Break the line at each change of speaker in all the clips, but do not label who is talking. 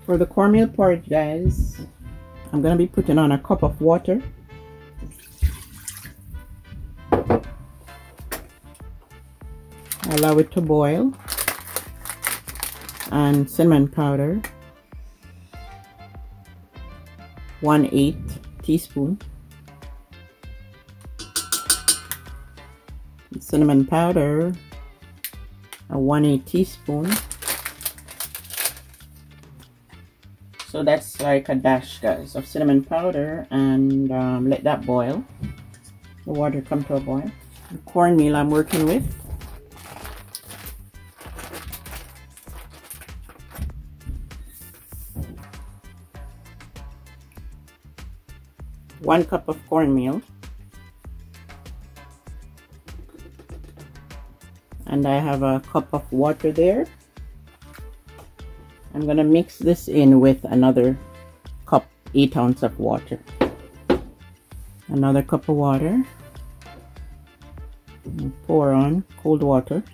For the cornmeal porridge, guys, I'm gonna be putting on a cup of water. Allow it to boil, and cinnamon powder, 1/8 teaspoon, cinnamon powder, a 1/8 teaspoon. So that's like a dash, guys, of cinnamon powder, and let that boil. The water come to a boil. The cornmeal I'm working with. One cup of cornmeal. And I have a cup of water there. I'm gonna mix this in with another cup, 8 ounces of water. Another cup of water. And pour on cold water.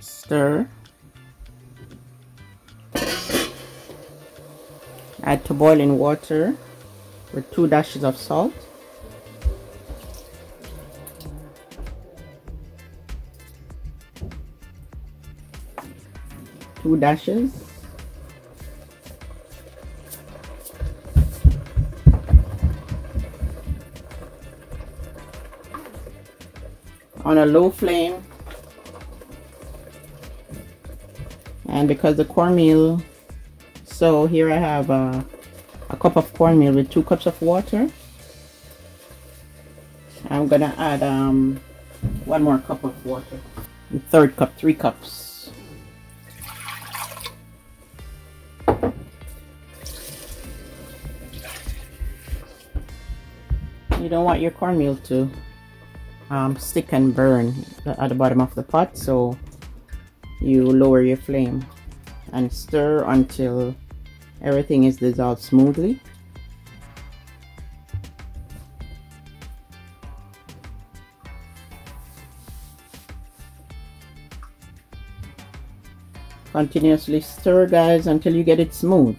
Stir. Add to boiling water with 2 dashes of salt. Two dashes. On a low flame. And because the cornmeal, so here I have a cup of cornmeal with 2 cups of water. I'm gonna add 1 more cup of water. The third cup, 3 cups. You don't want your cornmeal to stick and burn at the bottom of the pot, so you lower your flame and stir until everything is dissolved smoothly. Continuously stir, guys, until you get it smooth.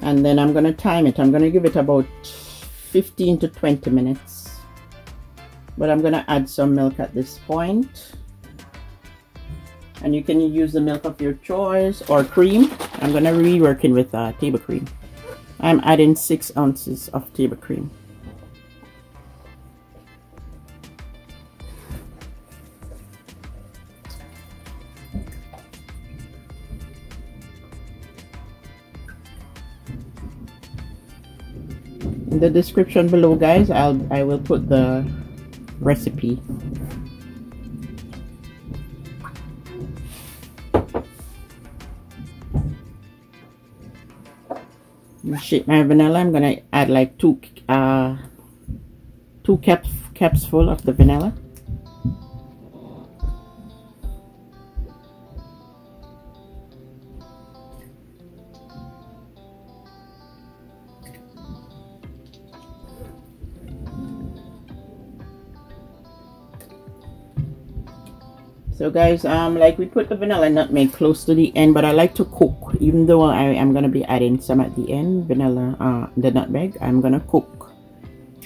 And then I'm going to time it. I'm going to give it about 15 to 20 minutes. But I'm going to add some milk at this point. And you can use the milk of your choice or cream. I'm going to be working with table cream. I'm adding 6 ounces of table cream. In the description below, guys, I will put the recipe. Shake my vanilla. I'm gonna add like 2 caps full of the vanilla. So guys, like we put the vanilla and nutmeg close to the end, but I like to cook. Even though I am gonna be adding some at the end, vanilla, the nutmeg, I'm gonna cook.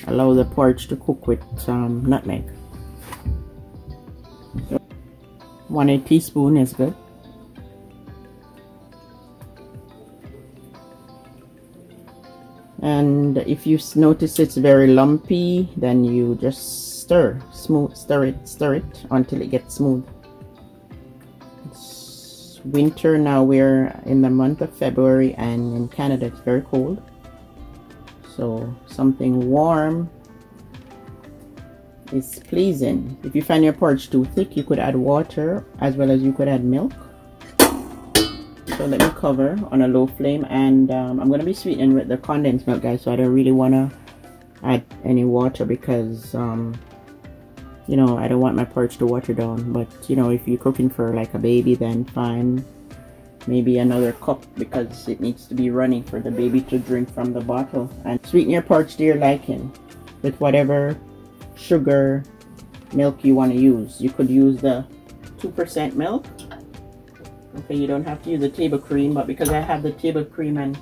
Allow the porridge to cook with nutmeg. So 1/8 teaspoon is good. And if you notice it's very lumpy, then you just stir it until it gets smooth. It's winter now. We're in the month of February, and in Canada it's very cold, so something warm is pleasing. If you find your porridge too thick, you could add water as well as you could add milk. So let me cover on a low flame, and I'm going to be sweetening with the condensed milk, guys, so I don't really want to add any water because you know, I don't want my porridge to water down. But you know, if you're cooking for like a baby, then fine, maybe another cup, because it needs to be running for the baby to drink from the bottle. And sweeten your porridge to your liking with whatever sugar milk you want to use. You could use the 2% milk. Okay, you don't have to use the table cream, but because I have the table cream and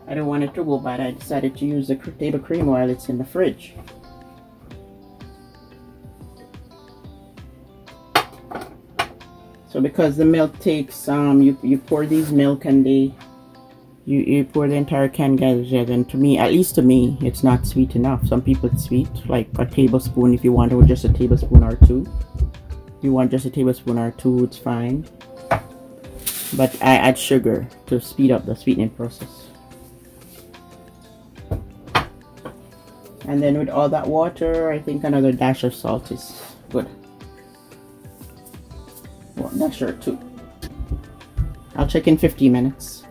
I don't want it to go bad, I decided to use the table cream while it's in the fridge. So because the milk takes, you pour these milk and you pour the entire can, guys, and to me, at least to me, it's not sweet enough. Some people it's sweet, like a tablespoon if you want, or just a tablespoon or two. If you want just a tablespoon or two, it's fine. But I add sugar to speed up the sweetening process. And then with all that water, I think another dash of salt is good. Well, dash or two. I'll check in 15 minutes.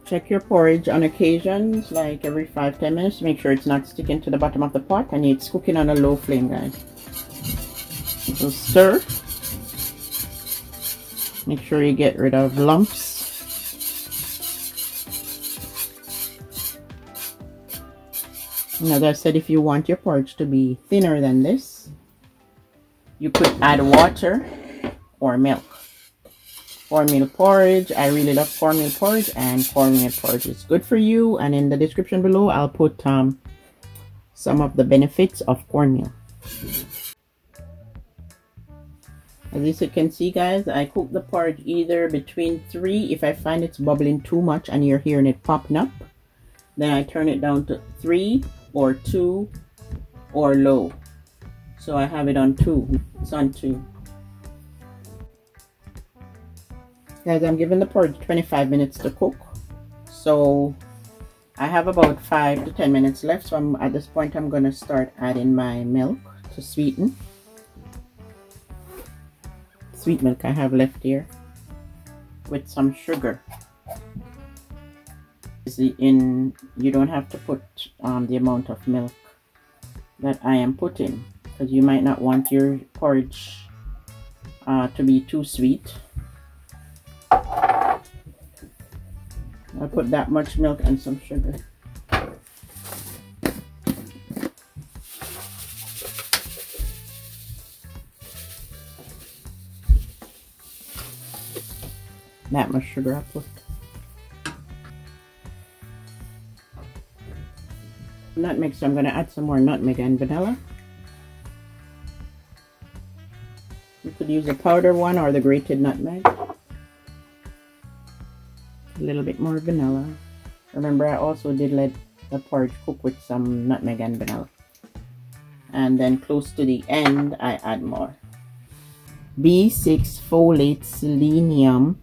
Check your porridge on occasions, like every 5-10 minutes, to make sure it's not sticking to the bottom of the pot, and it's cooking on a low flame, guys. So stir. Make sure you get rid of lumps. And as I said, if you want your porridge to be thinner than this, you could add water or milk. Cornmeal porridge, I really love cornmeal porridge, and cornmeal porridge is good for you. And in the description below, I'll put some of the benefits of cornmeal. As you can see, guys, I cook the porridge either between 3, if I find it's bubbling too much and you're hearing it popping up, then I turn it down to 3 or 2 or low. So I have it on 2. It's on 2. Guys, I'm giving the porridge 25 minutes to cook. So I have about 5 to 10 minutes left. So at this point, I'm going to start adding my milk to sweeten. Sweet milk I have left here with some sugar. You don't have to put the amount of milk that I am putting, because you might not want your porridge to be too sweet. I put that much milk and some sugar. That much sugar I put. Nutmeg, so I'm going to add some more nutmeg and vanilla. You could use the powder one or the grated nutmeg. A little bit more vanilla. Remember, I also did let the porridge cook with some nutmeg and vanilla. And then close to the end, I add more. B6, folate, selenium,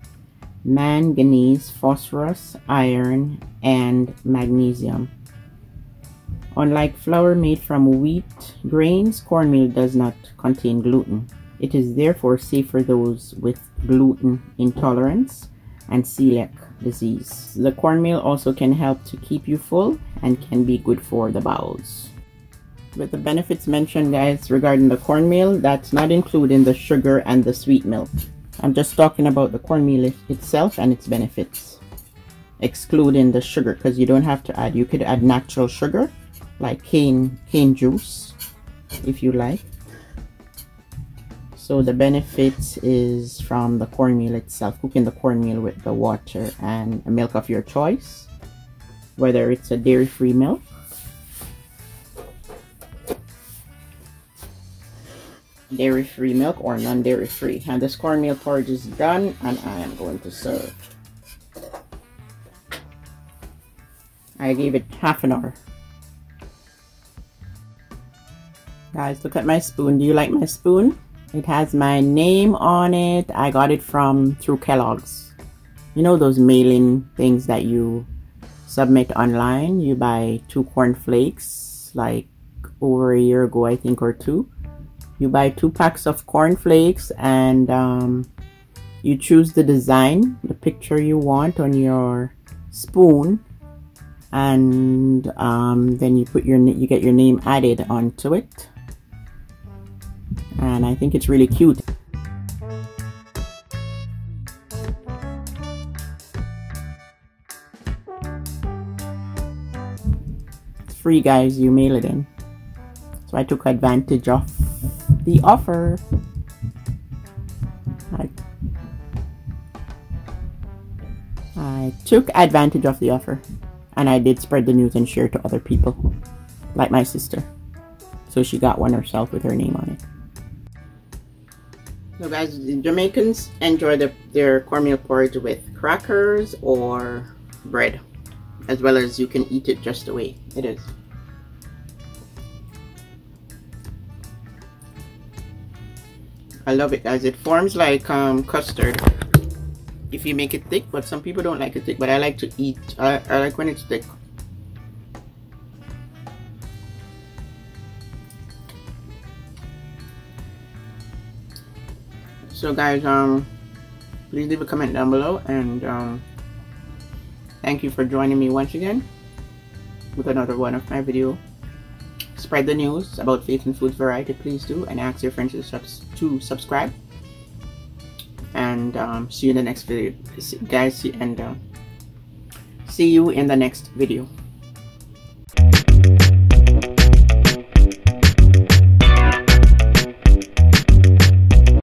manganese, phosphorus, iron, and magnesium. Unlike flour made from wheat grains, cornmeal does not contain gluten. It is therefore safe for those with gluten intolerance and celiac disease. The cornmeal also can help to keep you full and can be good for the bowels. With the benefits mentioned, guys, regarding the cornmeal, that's not including the sugar and the sweet milk. I'm just talking about the cornmeal itself and its benefits, excluding the sugar, because you don't have to add. You could add natural sugar like cane juice if you like. So the benefits is from the cornmeal itself, cooking the cornmeal with the water and a milk of your choice, whether it's a dairy-free milk, or non-dairy free. And this cornmeal porridge is done, and I am going to serve. I gave it half an hour. Guys, look at my spoon. Do you like my spoon? It has my name on it. I got it through Kellogg's. You know those mailing things that you submit online? You buy 2 cornflakes, like over a year ago, I think, or 2. You buy 2 packs of cornflakes, and you choose the design, the picture you want on your spoon, and then you get your name added onto it. And I think it's really cute. free, guys. You mail it in. So I took advantage of the offer. I took advantage of the offer, and I did spread the news and share to other people, like my sister. So she got one herself with her name on it. So guys, the Jamaicans enjoy their cornmeal porridge with crackers or bread, as well as you can eat it just the way it is. I love it, guys. It forms like custard if you make it thick, but some people don't like it thick, but I like to eat, I like when it's thick. So guys, please leave a comment down below, and thank you for joining me once again with another one of my videos. Spread the news about Faithlynfoodsvariety, please do, and ask your friends to subscribe. And see you in the next video, guys. And see you in the next video.